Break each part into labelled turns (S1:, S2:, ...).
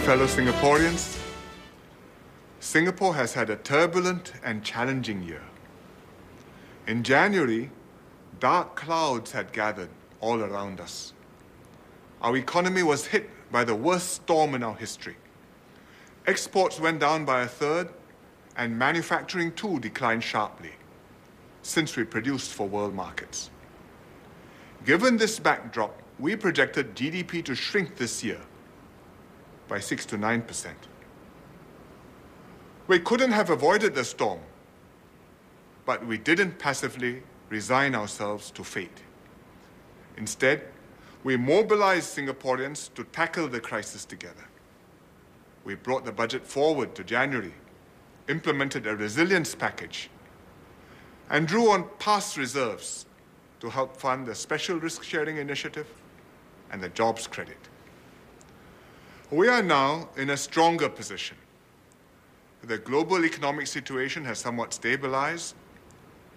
S1: fellow Singaporeans, Singapore has had a turbulent and challenging year. In January, dark clouds had gathered all around us. Our economy was hit by the worst storm in our history. Exports went down by a third, and manufacturing too declined sharply, since we produced for world markets. Given this backdrop, we projected GDP to shrink this year by 6 to 9%. We couldn't have avoided the storm, but we didn't passively resign ourselves to fate. Instead, we mobilized Singaporeans to tackle the crisis together. We brought the budget forward to January, implemented a resilience package, and drew on past reserves to help fund the Special Risk Sharing Initiative and the Jobs Credit. We are now in a stronger position. The global economic situation has somewhat stabilized.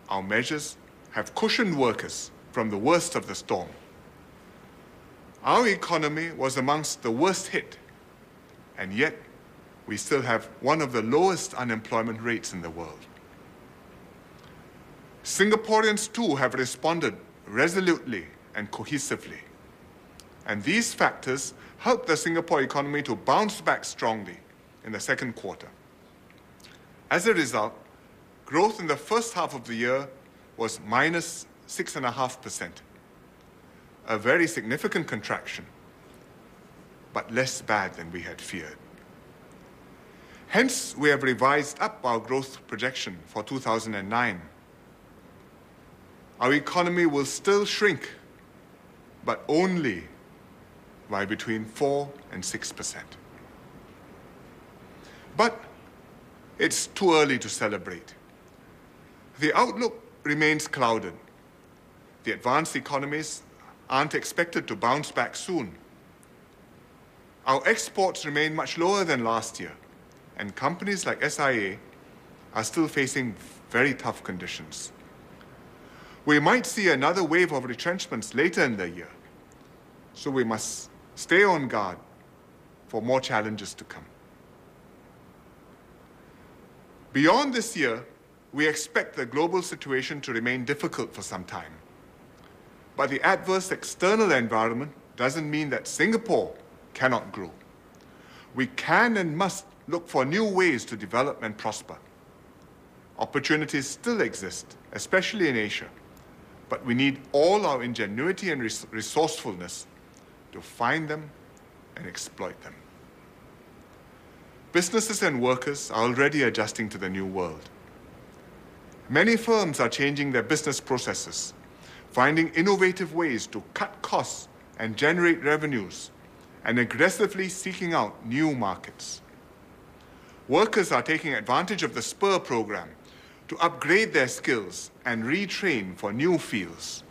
S1: Our measures have cushioned workers from the worst of the storm. Our economy was amongst the worst hit, and yet we still have one of the lowest unemployment rates in the world. Singaporeans too have responded resolutely and cohesively, and these factors helped the Singapore economy to bounce back strongly in the second quarter. As a result, growth in the first half of the year was minus 6.5%, a very significant contraction, but less bad than we had feared. Hence, we have revised up our growth projection for 2009. Our economy will still shrink, but only by between 4 and 6%. But it's too early to celebrate. The outlook remains clouded. The advanced economies aren't expected to bounce back soon. Our exports remain much lower than last year, and companies like SIA are still facing very tough conditions. We might see another wave of retrenchments later in the year, so we must stay on guard for more challenges to come. Beyond this year, we expect the global situation to remain difficult for some time. But the adverse external environment doesn't mean that Singapore cannot grow. We can and must look for new ways to develop and prosper. Opportunities still exist, especially in Asia, but we need all our ingenuity and resourcefulness to find them and exploit them. Businesses and workers are already adjusting to the new world. Many firms are changing their business processes, finding innovative ways to cut costs and generate revenues, and aggressively seeking out new markets. Workers are taking advantage of the SPUR program to upgrade their skills and retrain for new fields.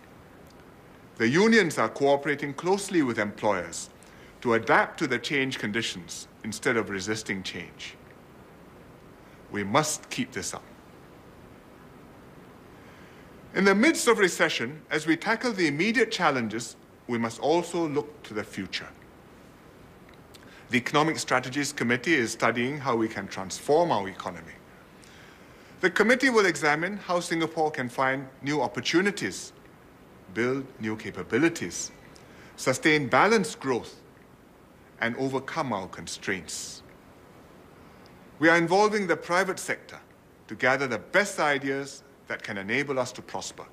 S1: The unions are cooperating closely with employers to adapt to the change conditions instead of resisting change. We must keep this up. In the midst of recession, as we tackle the immediate challenges, we must also look to the future. The Economic Strategies Committee is studying how we can transform our economy. The committee will examine how Singapore can find new opportunities, build new capabilities, sustain balanced growth, and overcome our constraints. We are involving the private sector to gather the best ideas that can enable us to prosper.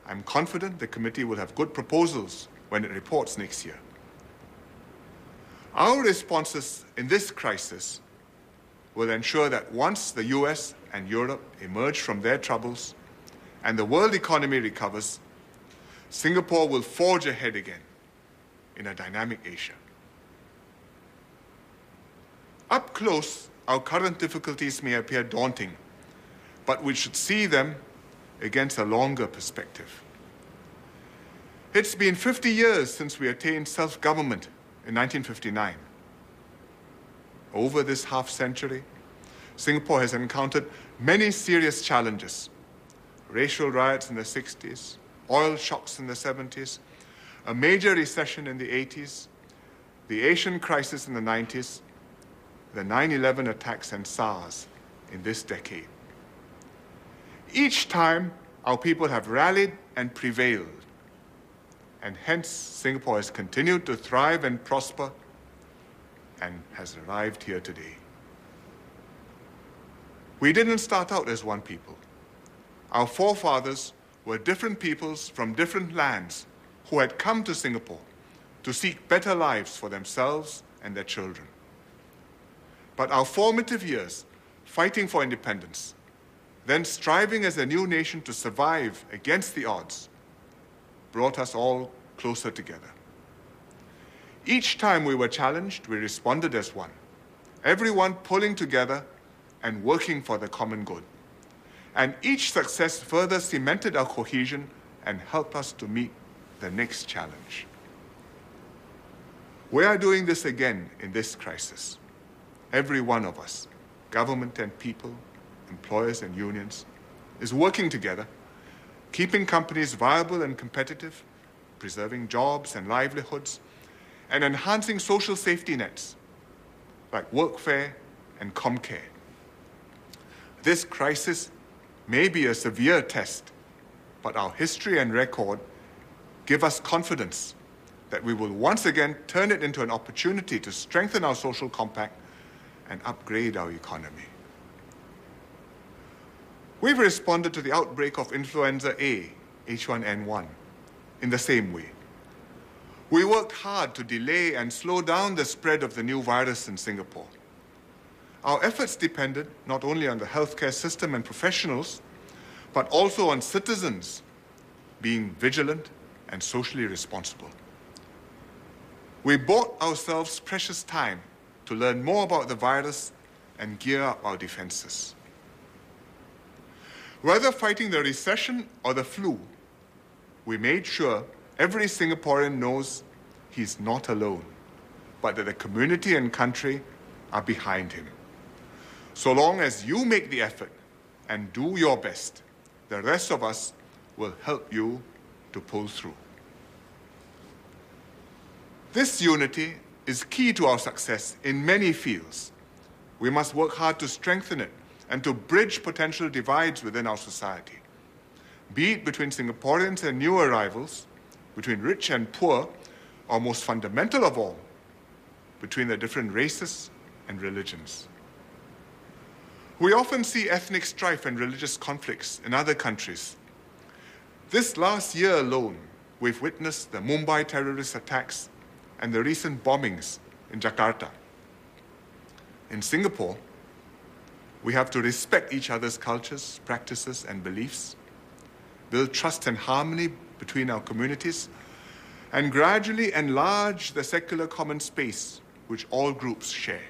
S1: I'm confident the committee will have good proposals when it reports next year. Our responses in this crisis will ensure that once the US and Europe emerge from their troubles and the world economy recovers, Singapore will forge ahead again in a dynamic Asia. Up close, our current difficulties may appear daunting, but we should see them against a longer perspective. It's been 50 years since we attained self-government in 1959. Over this half-century, Singapore has encountered many serious challenges. Racial riots in the 60s, oil shocks in the 70s, a major recession in the 80s, the Asian crisis in the 90s, the 9/11 attacks and SARS in this decade. Each time, our people have rallied and prevailed, and hence Singapore has continued to thrive and prosper and has arrived here today. We didn't start out as one people. Our forefathers were different peoples from different lands who had come to Singapore to seek better lives for themselves and their children. But our formative years, fighting for independence, then striving as a new nation to survive against the odds, brought us all closer together. Each time we were challenged, we responded as one, everyone pulling together and working for the common good. And each success further cemented our cohesion and helped us to meet the next challenge. We are doing this again in this crisis. Every one of us, government and people, employers and unions, is working together, keeping companies viable and competitive, preserving jobs and livelihoods, and enhancing social safety nets like workfare and comcare. This crisis may be a severe test, but our history and record give us confidence that we will once again turn it into an opportunity to strengthen our social compact and upgrade our economy. We've responded to the outbreak of influenza A, H1N1, in the same way. We worked hard to delay and slow down the spread of the new virus in Singapore. Our efforts depended not only on the healthcare system and professionals, but also on citizens being vigilant and socially responsible. We bought ourselves precious time to learn more about the virus and gear up our defenses. Whether fighting the recession or the flu, we made sure every Singaporean knows he's not alone, but that the community and country are behind him. So long as you make the effort and do your best, the rest of us will help you to pull through. This unity is key to our success in many fields. We must work hard to strengthen it and to bridge potential divides within our society, be it between Singaporeans and new arrivals, between rich and poor, or most fundamental of all, between the different races and religions. We often see ethnic strife and religious conflicts in other countries. This last year alone, we've witnessed the Mumbai terrorist attacks and the recent bombings in Jakarta. In Singapore, we have to respect each other's cultures, practices, and beliefs, build trust and harmony between our communities, and gradually enlarge the secular common space which all groups share.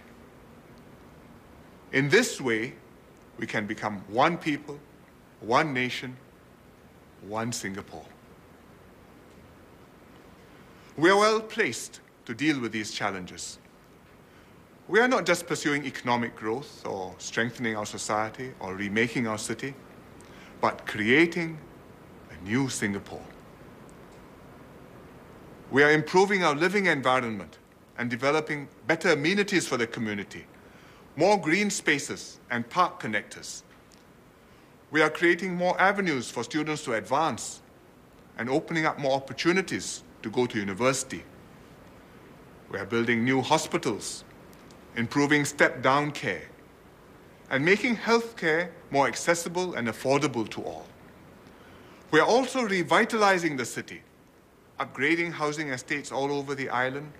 S1: In this way, we can become one people, one nation, one Singapore. We are well placed to deal with these challenges. We are not just pursuing economic growth or strengthening our society or remaking our city, but creating a new Singapore. We are improving our living environment and developing better amenities for the community, more green spaces and park connectors. We are creating more avenues for students to advance and opening up more opportunities to go to university. We are building new hospitals, improving step-down care, and making healthcare more accessible and affordable to all. We are also revitalizing the city, upgrading housing estates all over the island,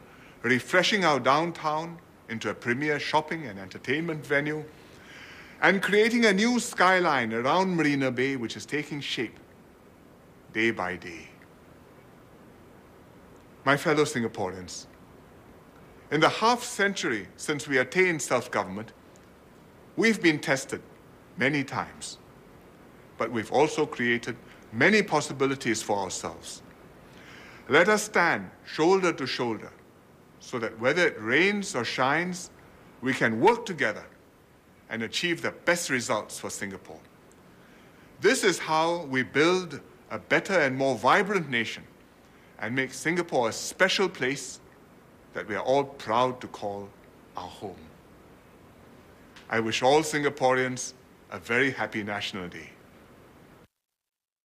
S1: refreshing our downtown into a premier shopping and entertainment venue, and creating a new skyline around Marina Bay, which is taking shape day by day. My fellow Singaporeans, in the half-century since we attained self-government, we've been tested many times, but we've also created many possibilities for ourselves. Let us stand shoulder to shoulder so that whether it rains or shines, we can work together and achieve the best results for Singapore. This is how we build a better and more vibrant nation and make Singapore a special place that we are all proud to call our home. I wish all Singaporeans a very happy National Day.